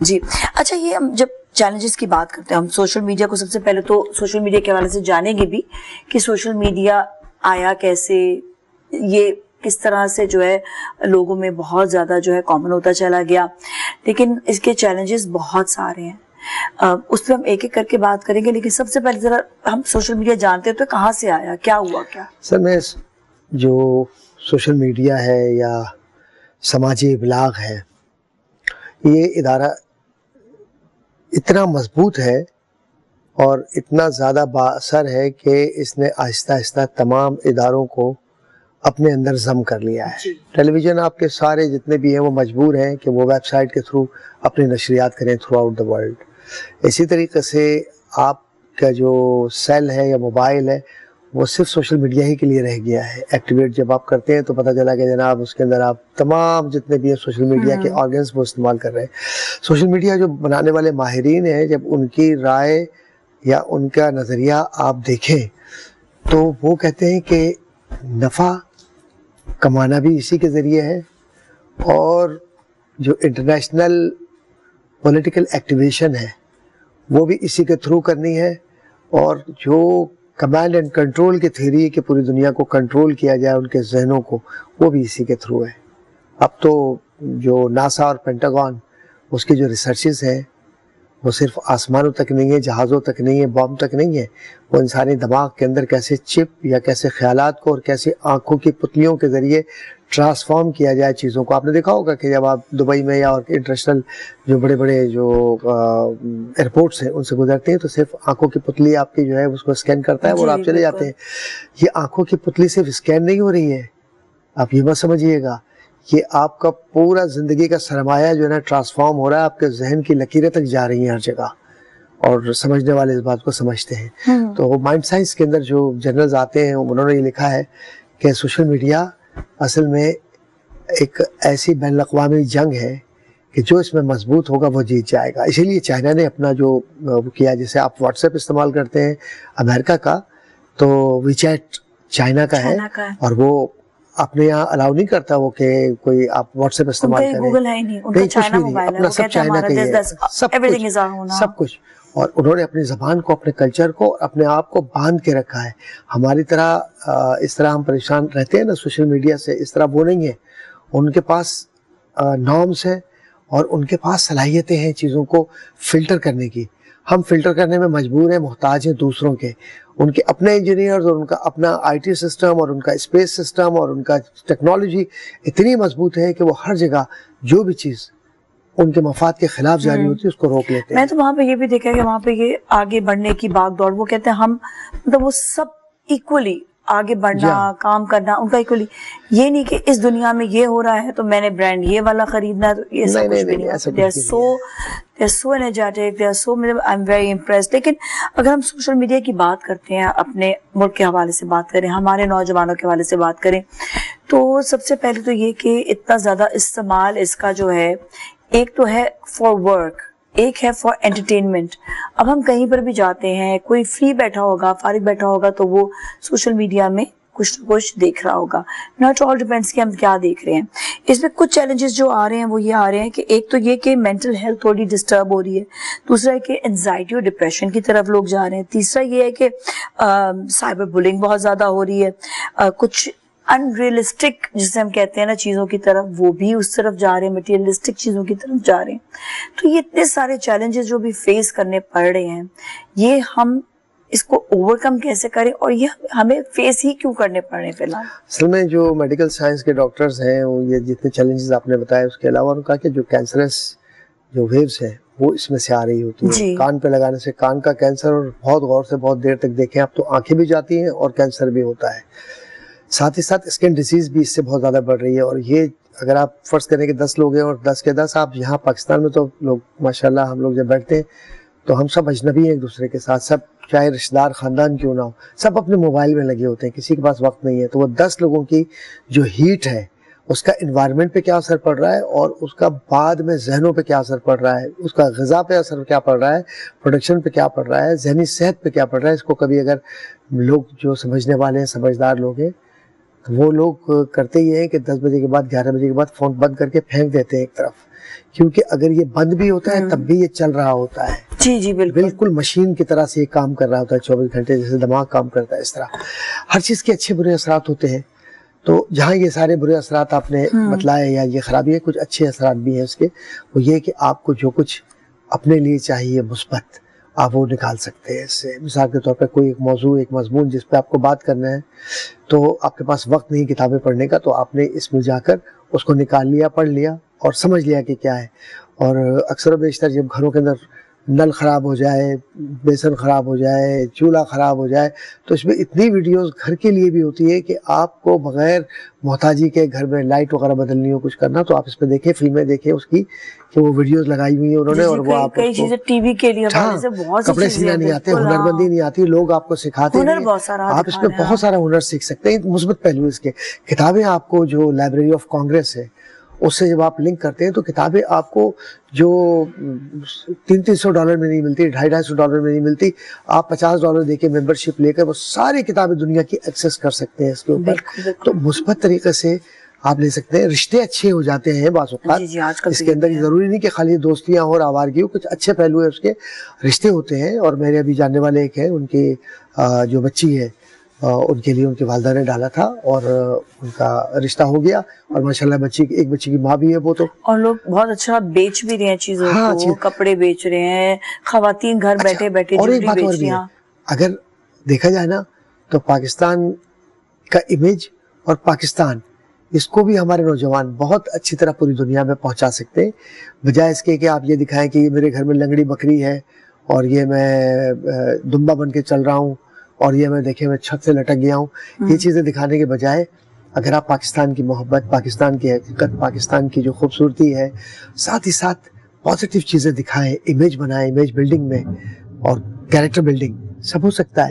جی اچھا، یہ ہم جب چیلنجز کی بات کرتے ہیں، ہم سوشل میڈیا کو سب سے پہلے تو سوشل میڈیا کے حوالے سے جانیں گے بھی کہ سوشل میڈیا آیا کیسے، یہ کس طرح سے جو ہے لوگوں میں بہت زیادہ جو ہے کامن ہوتا چلا گیا، لیکن اس کے چیلنجز بہت سارے ہیں، اس پہ ہم ایک ایک کر کے بات کریں گے، لیکن سب سے پہلے ذرا ہم سوشل میڈیا جانتے ہیں تو کہاں سے آیا، کیا ہوا کیا؟ سر میں جو سوشل میڈیا ہے یا سماجی ابلاغ ہے، یہ ادارہ اتنا مضبوط ہے اور اتنا زیادہ با اثر ہے کہ اس نے آہستہ آہستہ تمام اداروں کو اپنے اندر ضم کر لیا ہے۔ ٹیلی ویژن آپ کے سارے جتنے بھی ہیں وہ مجبور ہیں کہ وہ ویب سائٹ کے تھرو اپنی نشریات کریں تھرو آؤٹ دا ورلڈ۔ اسی طریقے سے آپ کا جو سیل ہے یا موبائل ہے وہ صرف سوشل میڈیا ہی کے لیے رہ گیا ہے۔ ایکٹیویٹ جب آپ کرتے ہیں تو پتہ چلا کہ جناب اس کے اندر آپ تمام جتنے بھی ہیں سوشل میڈیا کے آرگنز وہ استعمال کر رہے ہیں۔ سوشل میڈیا جو بنانے والے ماہرین ہیں، جب ان کی رائے یا ان کا نظریہ آپ دیکھیں تو وہ کہتے ہیں کہ نفع کمانا بھی اسی کے ذریعے ہے، اور جو انٹرنیشنل پولیٹیکل ایکٹیویشن ہے وہ بھی اسی کے تھرو کرنی ہے، اور جو کمانڈ اینڈ کنٹرول کی تھیوری ہے کہ پوری دنیا کو کنٹرول کیا جائے ان کے ذہنوں کو، وہ بھی اسی کے تھرو ہے۔ اب تو جو ناسا اور پینٹاگون اس کی جو ریسرچز ہیں وہ صرف آسمانوں تک نہیں ہے، جہازوں تک نہیں ہے، بام تک نہیں ہے، وہ انسانی دماغ کے اندر کیسے چپ یا کیسے خیالات کو اور کیسے آنکھوں کی پتلیوں کے ذریعے ٹرانسفارم کیا جائے چیزوں کو۔ آپ نے دیکھا ہوگا کہ جب آپ دبئی میں یا انٹرنیشنل جو بڑے بڑے جو ایئرپورٹس ہیں ان سے گزرتے ہیں تو صرف آنکھوں کی پتلی آپ کی جو ہے اس کو اسکین کرتا ہے اور آپ چلے جاتے ہیں۔ یہ آنکھوں کی پتلی صرف اسکین نہیں ہو رہی ہے، آپ یہ مت سمجھیے گا، یہ آپ کا پورا زندگی کا سرمایہ جو ہے نا ٹرانسفارم ہو رہا ہے، آپ کے ذہن کی لکیریں تک جا رہی ہیں ہر جگہ، اور سمجھنے والے اس بات کو سمجھتے ہیں۔ تو مائنڈ سائنس کے اندر جو جرنلز آتے ہیں انہوں نے یہ لکھا ہے کہ سوشل میڈیا اصل میں ایک ایسی بین الاقوامی جنگ ہے کہ جو اس میں مضبوط ہوگا وہ جیت جائے گا۔ اسی لیے چائنا نے اپنا جو کیا، جیسے آپ واٹس ایپ استعمال کرتے ہیں امریکہ کا، تو وی چیٹ چائنا کا ہے، اور وہ اپنے یہاں الاؤ نہیں کرتا وہ کہ کوئی آپ واٹس ایپ استعمال کریں، گوگل ہے ہی نہیں، ان کا چائنا موبائل ہے، اپنا سب چائنا کا ہی ہے، سب کچھ، اور انہوں نے اپنی زبان کو، اپنے کلچر کو، اپنے آپ کو باندھ کے رکھا ہے۔ ہماری طرح اس طرح ہم پریشان رہتے ہیں نا سوشل میڈیا سے، اس طرح وہ نہیں ہے۔ ان کے پاس نارمز ہیں اور ان کے پاس صلاحیتیں ہیں چیزوں کو فلٹر کرنے کی۔ ہم فلٹر کرنے میں مجبور ہیں، محتاج ہیں دوسروں کے۔ ان کے اپنے انجینئرز اور ان کا اپنا آئی ٹی سسٹم اور ان کا اسپیس سسٹم اور ان کا ٹیکنالوجی اتنی مضبوط ہے کہ وہ ہر جگہ جو بھی چیز ان کے مفاد کے خلاف جاری ہوتی ہے اس کو روک لیتے ہیں۔ میں تو وہاں پہ یہ بھی دیکھا کہ وہاں پہ یہ آگے بڑھنے کی باغ دوڑ، وہ کہتے ہیں ہم مطلب وہ سب ایکولی آگے بڑھنا، کام کرنا ان کا ایکولی، یہ نہیں کہ اس دنیا میں یہ ہو رہا ہے تو میں نے برانڈ یہ والا خریدنا ہے، تو یہ سب کچھ بھی نہیں ہوتا۔ They are so energetic, they are so, I'm very impressed۔ لیکن اگر ہم سوشل میڈیا کی بات کرتے ہیں، اپنے ملک کے حوالے سے بات کریں، ہمارے نوجوانوں کے حوالے سے بات کریں، تو سب سے پہلے تو یہ کہ اتنا زیادہ استعمال اس کا جو ہے، ایک تو ہے فار ورک، ایک ہے فار انٹرٹینمنٹ۔ اب ہم کہیں پر بھی جاتے ہیں، کوئی فری بیٹھا ہوگا، فارغ بیٹھا ہوگا تو وہ سوشل میڈیا میں کچھ نہ کچھ دیکھ رہا ہوگا۔ ناٹ آل ڈیپینڈس کہ ہم کیا دیکھ رہے ہیں۔ اس میں کچھ چیلنجز جو آ رہے ہیں وہ یہ آ رہے ہیں کہ ایک تو یہ کہ مینٹل ہیلتھ تھوڑی ڈسٹرب ہو رہی ہے، دوسرا ہے کہ انزائٹی اور ڈپریشن کی طرف لوگ جا رہے ہیں، تیسرا یہ ہے کہ سائبر بلنگ بہت زیادہ ہو رہی ہے، کچھ ان ریئلسٹک جسے ہم کہتے ہیں نا چیزوں کی طرف، وہ بھی اس طرف جا رہے ہیں، مٹیریلسٹک چیزوں کی طرف جا رہے ہیں۔ تو یہ اتنے سارے چیلنجز جو بھی فیس کرنے پڑ رہے ہیں، یہ ہم اس کو اوور کم کیسے کریں، اور یہ ہمیں فیس ہی کیوں کرنے پڑ رہے ہیں فی الحال؟ اصل میں جو میڈیکل سائنس کے ڈاکٹرز ہیں، یہ جتنے چیلنجز آپ نے بتائے اس کے علاوہ انہوں نے کہا کہ جو کینسرس جو ویوز ہیں وہ اس میں سے آ رہی ہوتی ہیں، کان پہ لگانے سے کان کا کینسر، اور بہت غور سے بہت دیر تک دیکھیں آپ تو آنکھیں بھی جاتی ہیں اور کینسر بھی ہوتا ہے، ساتھ ہی ساتھ اسکن ڈیزیز بھی اس سے بہت زیادہ بڑھ رہی ہے۔ اور یہ اگر آپ فرض کریں کہ 10 لوگ ہیں اور 10 کے 10 آپ یہاں پاکستان میں تو لوگ ماشاءاللہ ہم لوگ جب بیٹھتے ہیں تو ہم سب اجنبی ہیں ایک دوسرے کے ساتھ، سب چاہے رشتہ دار خاندان کیوں نہ ہو، سب اپنے موبائل میں لگے ہوتے ہیں، کسی کے پاس وقت نہیں ہے۔ تو وہ 10 لوگوں کی جو ہیٹ ہے اس کا انوائرمنٹ پہ کیا اثر پڑ رہا ہے، اور اس کا بعد میں ذہنوں پہ کیا اثر پڑ رہا ہے، اس کا غذا پہ اثر کیا پڑ رہا ہے، پروڈکشن پہ کیا پڑ رہا ہے، ذہنی صحت پہ کیا پڑ رہا ہے، اس کو کبھی اگر لوگ جو سمجھنے والے ہیں، سمجھدار لوگ ہیں، تو وہ لوگ کرتے یہ ہیں کہ 10 بجے کے بعد 11 بجے کے بعد فون بند کر کے پھینک دیتے ہیں ایک طرف، کیونکہ اگر یہ بند بھی ہوتا ہے تب بھی یہ چل رہا ہوتا ہے. جی جی بالکل بالکل مشین کی طرح سے یہ کام کر رہا ہوتا ہے 24 گھنٹے، جیسے دماغ کام کرتا ہے اس طرح. ہر چیز کے اچھے برے اثرات ہوتے ہیں. تو جہاں یہ سارے برے اثرات آپ نے بتلائے یا یہ خرابی ہے، کچھ اچھے اثرات بھی ہیں اس کے. وہ یہ کہ آپ کو جو کچھ اپنے لیے چاہیے مثبت، آپ وہ نکال سکتے ہیں اس سے. مثال کے طور پر کوئی ایک موضوع، ایک مضمون جس پہ آپ کو بات کرنا ہے، تو آپ کے پاس وقت نہیں کتابیں پڑھنے کا، تو آپ نے اس میں جا کر اس کو نکال لیا، پڑھ لیا اور سمجھ لیا کہ کیا ہے. اور اکثر و بیشتر جب گھروں کے اندر نل خراب ہو جائے، بیسن خراب ہو جائے، چولہا خراب ہو جائے، تو اس میں اتنی ویڈیوز گھر کے لیے بھی ہوتی ہے کہ آپ کو بغیر محتاجی کے گھر میں لائٹ وغیرہ بدلنی ہو، کچھ کرنا، تو آپ اس پہ دیکھیں، فلمیں دیکھیں اس کی کہ وہ ویڈیوز لگائی ہوئی ہیں انہوں نے. اور وہ آپ کئی چیزیں ٹی وی کے لیے حوالے سے بہت سی کپڑے سینا نہیں آتے، ہنرمندی نہیں آتی، لوگ آپ کو سکھاتے ہنر ہیں. بہت سارا آپ اس میں بہت سارا ہنر سیکھ سکتے ہیں. مثبت پہلو اس کے کتابیں آپ کو، جو لائبریری آف کانگریس ہے اس سے جب آپ لنک کرتے ہیں تو کتابیں آپ کو جو $300 میں نہیں ملتی، $250 میں نہیں ملتی، آپ $50 دے کے ممبرشپ لے کر وہ ساری کتابیں دنیا کی ایکسس کر سکتے ہیں اس کے اوپر. تو مثبت طریقے سے آپ لے سکتے ہیں. رشتے اچھے ہو جاتے ہیں بعض اوقات. اس کے اندر ضروری نہیں کہ خالی دوستیاں اور آوارگی ہو، کچھ اچھے پہلو ہیں اس کے. رشتے ہوتے ہیں. اور میرے ابھی جاننے والے ایک ہیں، ان کی جو بچی ہے ان کے لیے ان کی والدہ نے ڈالا تھا اور ان کا رشتہ ہو گیا، اور ماشاءاللہ ایک بچی کی ماں بھی ہے وہ. تو اور لوگ بہت اچھا بیچ بھی رہے ہیں چیزوں کو، کپڑے بیچ رہے ہیں، خواتین گھر بیٹھے بیٹھے جویلری بیچ رہی ہیں. اگر دیکھا جائے نا تو پاکستان کا امیج اور پاکستان، اس کو بھی ہمارے نوجوان بہت اچھی طرح پوری دنیا میں پہنچا سکتے ہیں، بجائے اس کے کہ آپ یہ دکھائیں کہ یہ میرے گھر میں لنگڑی بکری ہے اور یہ میں دمبا بن کے چل رہا ہوں اور یہ میں دیکھیں میں چھت سے لٹک گیا ہوں. یہ چیزیں دکھانے کے بجائے اگر آپ پاکستان کی محبت، پاکستان کی حقیقت، پاکستان کی جو خوبصورتی ہے، ساتھ ہی ساتھ پازیٹیو چیزیں دکھائیں، امیج بنائیں، امیج بلڈنگ میں اور کیریکٹر بلڈنگ سب ہو سکتا ہے.